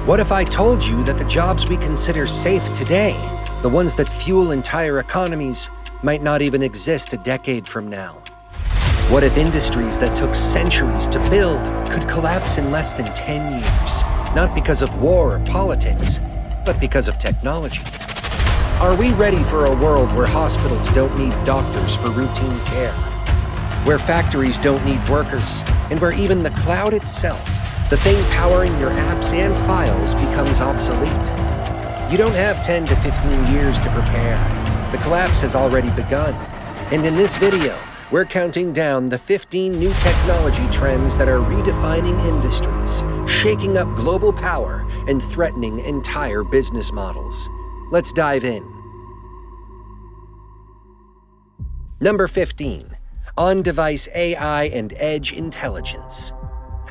What if I told you that the jobs we consider safe today, the ones that fuel entire economies, might not even exist a decade from now? What if industries that took centuries to build could collapse in less than 10 years, not because of war or politics, but because of technology? Are we ready for a world where hospitals don't need doctors for routine care, where factories don't need workers, and where even the cloud itself, the thing powering your apps and files, becomes obsolete? You don't have 10 to 15 years to prepare. The collapse has already begun. And in this video, we're counting down the 15 new technology trends that are redefining industries, shaking up global power, and threatening entire business models. Let's dive in. Number 15. On-device AI and edge intelligence.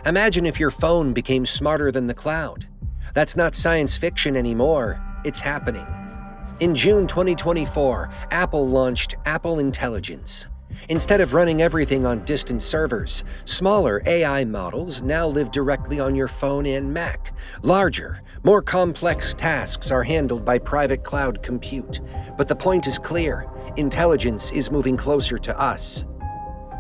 Imagine if your phone became smarter than the cloud. That's not science fiction anymore, it's happening. In June 2024, Apple launched Apple Intelligence. Instead of running everything on distant servers, smaller AI models now live directly on your phone and Mac. Larger, more complex tasks are handled by private cloud compute. But the point is clear: intelligence is moving closer to us.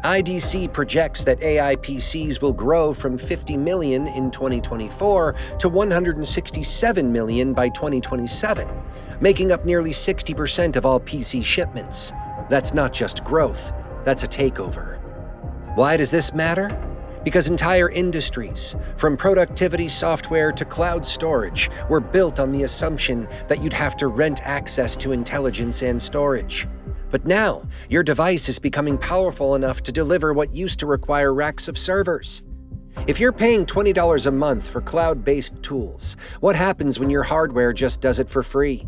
IDC projects that AI PCs will grow from 50 million in 2024 to 167 million by 2027, making up nearly 60% of all PC shipments. That's not just growth, that's a takeover. Why does this matter? Because entire industries, from productivity software to cloud storage, were built on the assumption that you'd have to rent access to intelligence and storage. But now, your device is becoming powerful enough to deliver what used to require racks of servers. If you're paying $20 a month for cloud-based tools, what happens when your hardware just does it for free?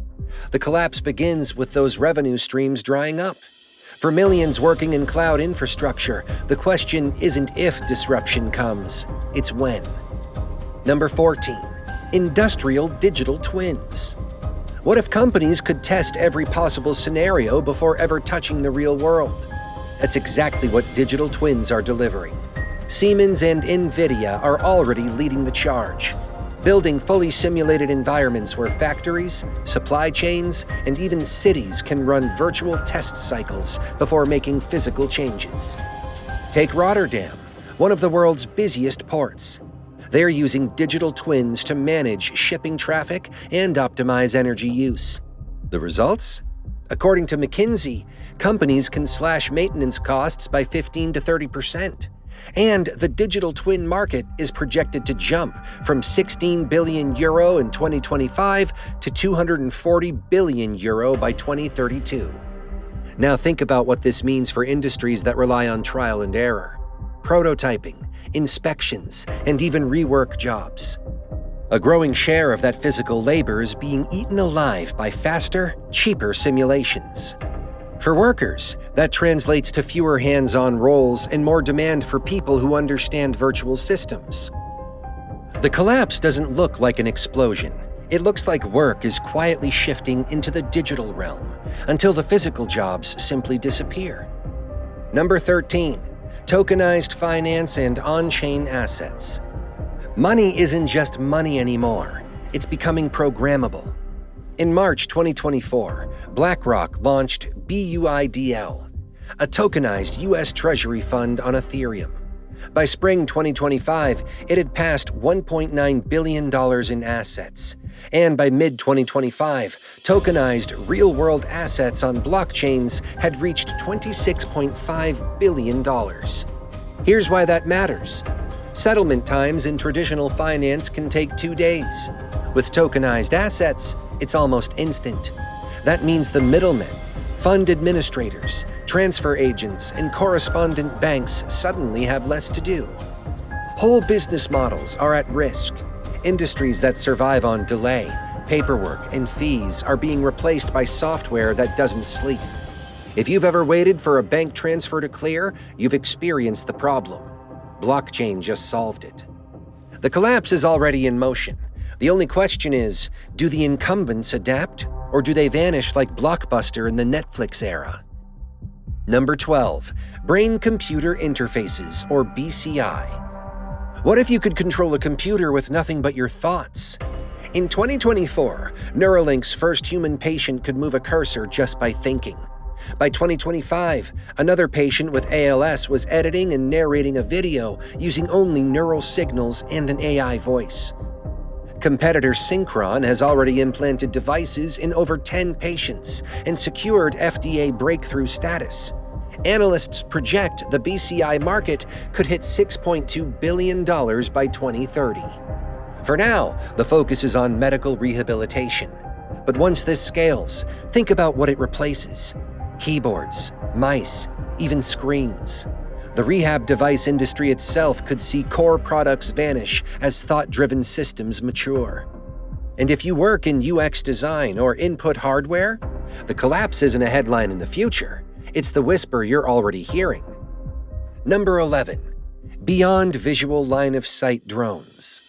The collapse begins with those revenue streams drying up. For millions working in cloud infrastructure, the question isn't if disruption comes, it's when. Number 14. Industrial digital twins. What if companies could test every possible scenario before ever touching the real world? That's exactly what digital twins are delivering. Siemens and NVIDIA are already leading the charge, building fully simulated environments where factories, supply chains, and even cities can run virtual test cycles before making physical changes. Take Rotterdam, one of the world's busiest ports. They're using digital twins to manage shipping traffic and optimize energy use. The results? According to McKinsey, companies can slash maintenance costs by 15 to 30%. And the digital twin market is projected to jump from 16 billion euro in 2025 to 240 billion euro by 2032. Now think about what this means for industries that rely on trial and error, prototyping, inspections, and even rework jobs. A growing share of that physical labor is being eaten alive by faster, cheaper simulations. For workers, that translates to fewer hands-on roles and more demand for people who understand virtual systems. The collapse doesn't look like an explosion. It looks like work is quietly shifting into the digital realm until the physical jobs simply disappear. Number 13. Tokenized finance and on-chain assets. Money isn't just money anymore. It's becoming programmable. In March 2024, BlackRock launched BUIDL, a tokenized U.S. Treasury fund on Ethereum. By spring 2025, it had passed $1.9 billion in assets. And by mid-2025, tokenized real-world assets on blockchains had reached $26.5 billion. Here's why that matters. Settlement times in traditional finance can take 2 days. With tokenized assets, it's almost instant. That means the middlemen, fund administrators, transfer agents, and correspondent banks suddenly have less to do. Whole business models are at risk. Industries that survive on delay, paperwork, and fees are being replaced by software that doesn't sleep. If you've ever waited for a bank transfer to clear, you've experienced the problem. Blockchain just solved it. The collapse is already in motion. The only question is, do the incumbents adapt, or do they vanish like Blockbuster in the Netflix era? Number 12. Brain-computer interfaces, or BCI. What if you could control a computer with nothing but your thoughts? In 2024, Neuralink's first human patient could move a cursor just by thinking. By 2025, another patient with ALS was editing and narrating a video using only neural signals and an AI voice. Competitor Synchron has already implanted devices in over 10 patients and secured FDA breakthrough status. Analysts project the BCI market could hit $6.2 billion by 2030. For now, the focus is on medical rehabilitation. But once this scales, think about what it replaces: keyboards, mice, even screens. The rehab device industry itself could see core products vanish as thought-driven systems mature. And if you work in UX design or input hardware, the collapse isn't a headline in the future. It's the whisper you're already hearing. Number 11. Beyond visual line of sight drones.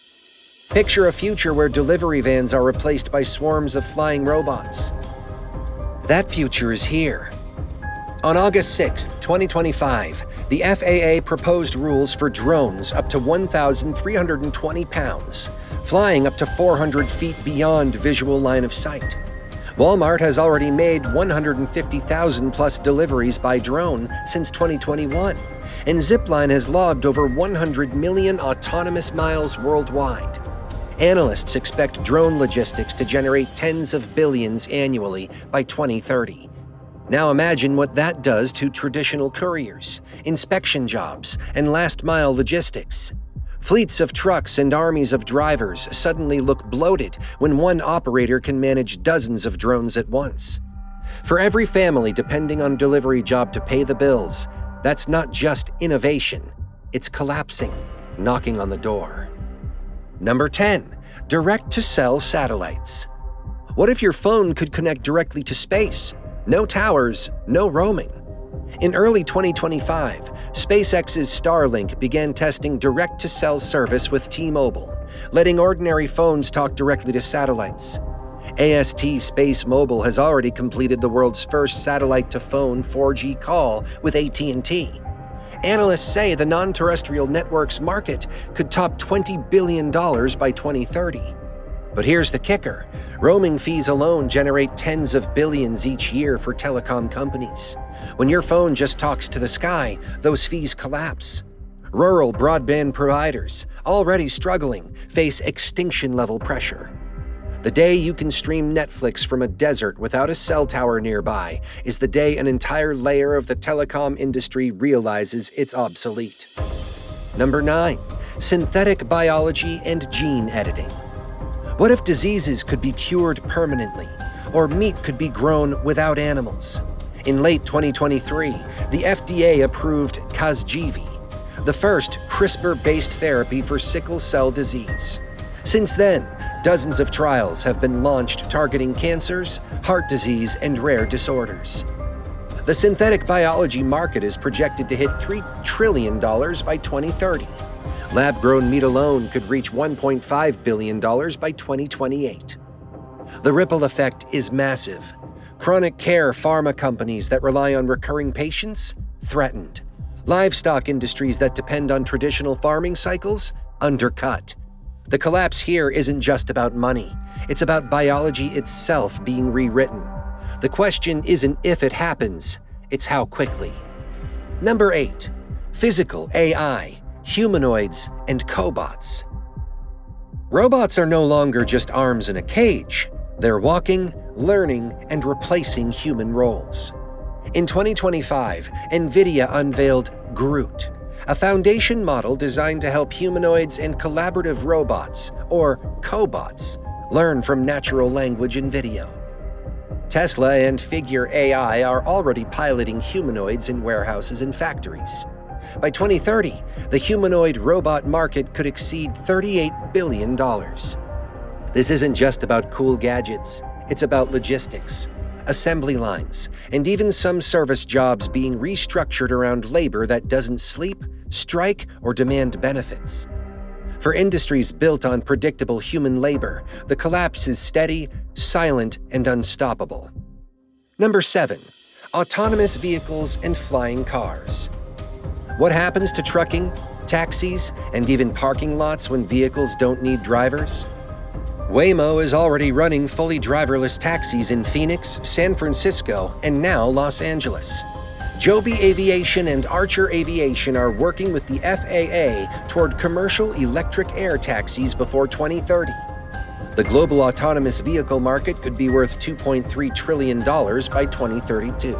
Picture a future where delivery vans are replaced by swarms of flying robots. That future is here. On August 6, 2025, the FAA proposed rules for drones up to 1,320 pounds, flying up to 400 feet beyond visual line of sight. Walmart has already made 150,000 plus deliveries by drone since 2021, and Zipline has logged over 100 million autonomous miles worldwide. Analysts expect drone logistics to generate tens of billions annually by 2030. Now imagine what that does to traditional couriers, inspection jobs, and last-mile logistics. Fleets of trucks and armies of drivers suddenly look bloated when one operator can manage dozens of drones at once. For every family depending on a delivery job to pay the bills, that's not just innovation, it's collapsing, knocking on the door. Number 10. Direct-to-cell satellites. What if your phone could connect directly to space? No towers, no roaming. In early 2025, SpaceX's Starlink began testing direct-to-cell service with T-Mobile, letting ordinary phones talk directly to satellites. AST Space Mobile has already completed the world's first satellite-to-phone 4G call with AT&T. Analysts say the non-terrestrial networks market could top $20 billion by 2030. But here's the kicker. Roaming fees alone generate tens of billions each year for telecom companies. When your phone just talks to the sky, those fees collapse. Rural broadband providers, already struggling, face extinction-level pressure. The day you can stream Netflix from a desert without a cell tower nearby is the day an entire layer of the telecom industry realizes it's obsolete. Number 9. Synthetic biology and gene editing. What if diseases could be cured permanently, or meat could be grown without animals? In late 2023, the FDA approved Casgevy, the first CRISPR-based therapy for sickle cell disease. Since then, dozens of trials have been launched targeting cancers, heart disease, and rare disorders. The synthetic biology market is projected to hit $3 trillion by 2030. Lab-grown meat alone could reach $1.5 billion by 2028. The ripple effect is massive. Chronic care pharma companies that rely on recurring patients? Threatened. Livestock industries that depend on traditional farming cycles? Undercut. The collapse here isn't just about money. It's about biology itself being rewritten. The question isn't if it happens, it's how quickly. Number 8. Physical AI. Humanoids, and cobots. Robots are no longer just arms in a cage. They're walking, learning, and replacing human roles. In 2025, NVIDIA unveiled Groot, a foundation model designed to help humanoids and collaborative robots, or cobots, learn from natural language and video. Tesla and Figure AI are already piloting humanoids in warehouses and factories. By 2030, the humanoid robot market could exceed $38 billion. This isn't just about cool gadgets, it's about logistics, assembly lines, and even some service jobs being restructured around labor that doesn't sleep, strike, or demand benefits. For industries built on predictable human labor, the collapse is steady, silent, and unstoppable. Number 7. Autonomous vehicles and flying cars. What happens to trucking, taxis, and even parking lots when vehicles don't need drivers? Waymo is already running fully driverless taxis in Phoenix, San Francisco, and now Los Angeles. Joby Aviation and Archer Aviation are working with the FAA toward commercial electric air taxis before 2030. The global autonomous vehicle market could be worth $2.3 trillion by 2032.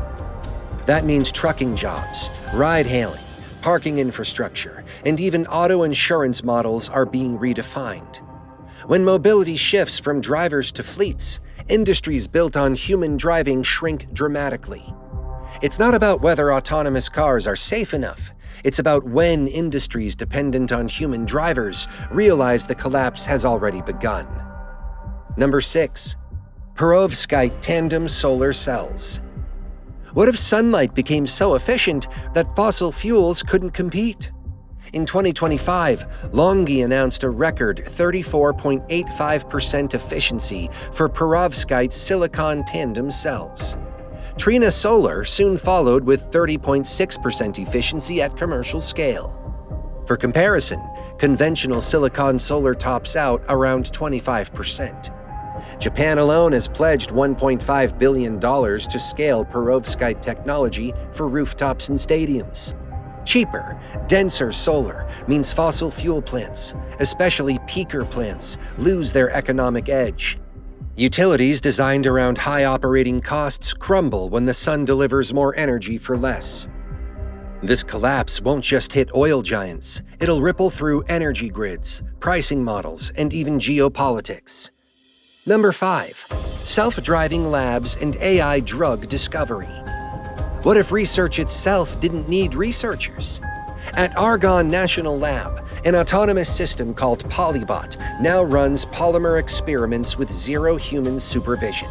That means trucking jobs, ride-hailing, parking infrastructure, and even auto insurance models are being redefined. When mobility shifts from drivers to fleets, industries built on human driving shrink dramatically. It's not about whether autonomous cars are safe enough. It's about when industries dependent on human drivers realize the collapse has already begun. Number 6. Perovskite tandem solar cells. What if sunlight became so efficient that fossil fuels couldn't compete? In 2025, LONGi announced a record 34.85% efficiency for perovskite silicon tandem cells. Trina Solar soon followed with 30.6% efficiency at commercial scale. For comparison, conventional silicon solar tops out around 25%. Japan alone has pledged $1.5 billion to scale perovskite technology for rooftops and stadiums. Cheaper, denser solar means fossil fuel plants, especially peaker plants, lose their economic edge. Utilities designed around high operating costs crumble when the sun delivers more energy for less. This collapse won't just hit oil giants, it'll ripple through energy grids, pricing models, and even geopolitics. Number 5. Self-driving labs and AI drug discovery. What if research itself didn't need researchers? At Argonne National Lab, an autonomous system called Polybot now runs polymer experiments with zero human supervision.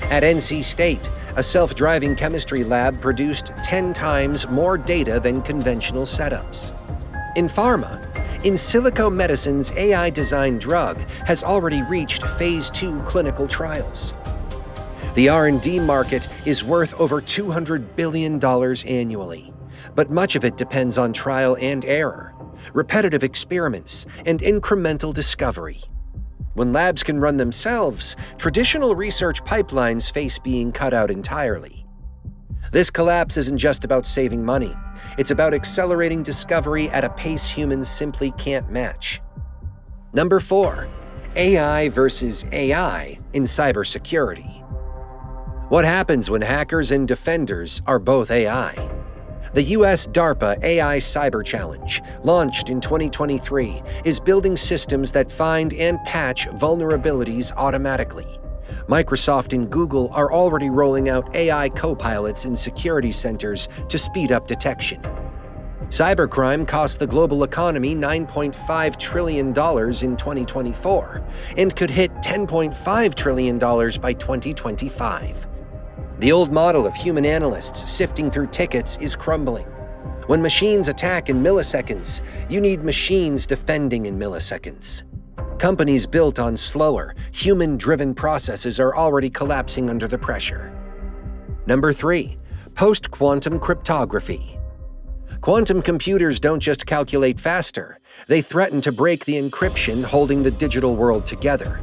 At NC State, a self-driving chemistry lab produced 10 times more data than conventional setups. In pharma, in silico medicine's AI-designed drug has already reached phase 2 clinical trials. The R&D market is worth over $200 billion annually, but much of it depends on trial and error, repetitive experiments, and incremental discovery. When labs can run themselves, traditional research pipelines face being cut out entirely. This collapse isn't just about saving money. It's about accelerating discovery at a pace humans simply can't match. Number 4. AI versus AI in cybersecurity. What happens when hackers and defenders are both AI? The US DARPA AI Cyber Challenge, launched in 2023, is building systems that find and patch vulnerabilities automatically. Microsoft and Google are already rolling out AI co-pilots in security centers to speed up detection. Cybercrime cost the global economy $9.5 trillion in 2024 and could hit $10.5 trillion by 2025. The old model of human analysts sifting through tickets is crumbling. When machines attack in milliseconds, you need machines defending in milliseconds. Companies built on slower, human-driven processes are already collapsing under the pressure. Number 3. Post-quantum cryptography. Quantum computers don't just calculate faster, they threaten to break the encryption holding the digital world together.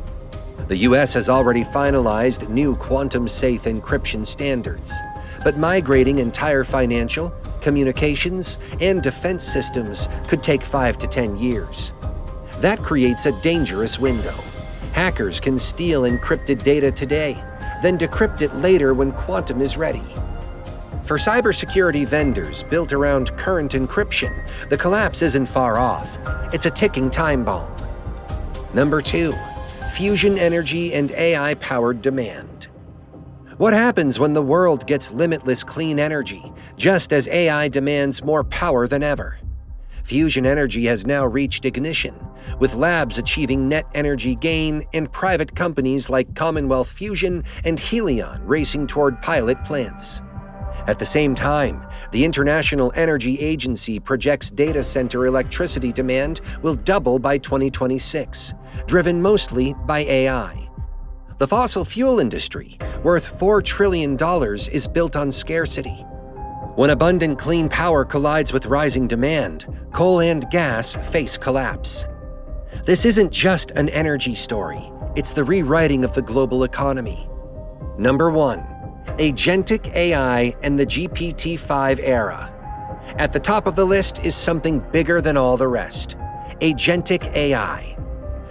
The US has already finalized new quantum-safe encryption standards, but migrating entire financial, communications, and defense systems could take 5 to 10 years. That creates a dangerous window. Hackers can steal encrypted data today, then decrypt it later when quantum is ready. For cybersecurity vendors built around current encryption, the collapse isn't far off. It's a ticking time bomb. Number 2. Fusion energy and AI-powered demand. What happens when the world gets limitless clean energy, just as AI demands more power than ever? Fusion energy has now reached ignition, with labs achieving net energy gain and private companies like Commonwealth Fusion and Helion racing toward pilot plants. At the same time, the International Energy Agency projects data center electricity demand will double by 2026, driven mostly by AI. The fossil fuel industry, worth $4 trillion, is built on scarcity. When abundant clean power collides with rising demand, coal and gas face collapse. This isn't just an energy story, it's the rewriting of the global economy. Number 1. Agentic AI and the GPT-5 era. At the top of the list is something bigger than all the rest: Agentic AI.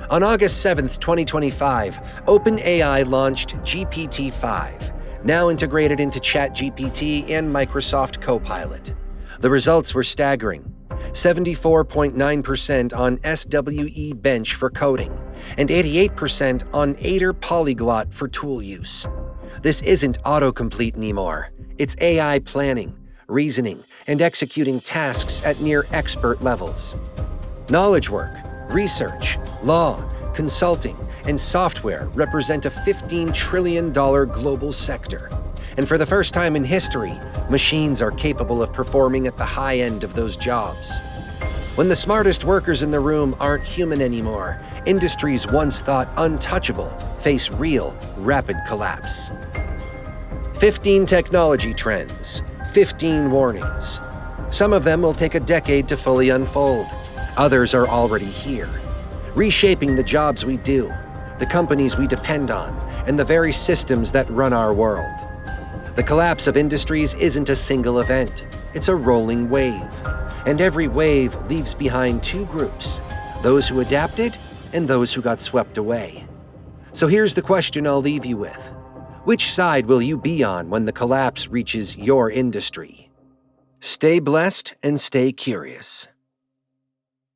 On August 7, 2025, OpenAI launched GPT-5, now integrated into ChatGPT and Microsoft Copilot. The results were staggering: 74.9% on SWE Bench for coding, and 88% on Aider Polyglot for tool use. This isn't autocomplete anymore. It's AI planning, reasoning, and executing tasks at near expert levels. Knowledge work, research, law, consulting, and software represent a $15 trillion global sector. And for the first time in history, machines are capable of performing at the high end of those jobs. When the smartest workers in the room aren't human anymore, industries once thought untouchable face real, rapid collapse. 15 technology trends, 15 warnings. Some of them will take a decade to fully unfold. Others are already here, reshaping the jobs we do, the companies we depend on, and the very systems that run our world. The collapse of industries isn't a single event, it's a rolling wave. And every wave leaves behind two groups: those who adapted and those who got swept away. So here's the question I'll leave you with. Which side will you be on when the collapse reaches your industry? Stay blessed and stay curious.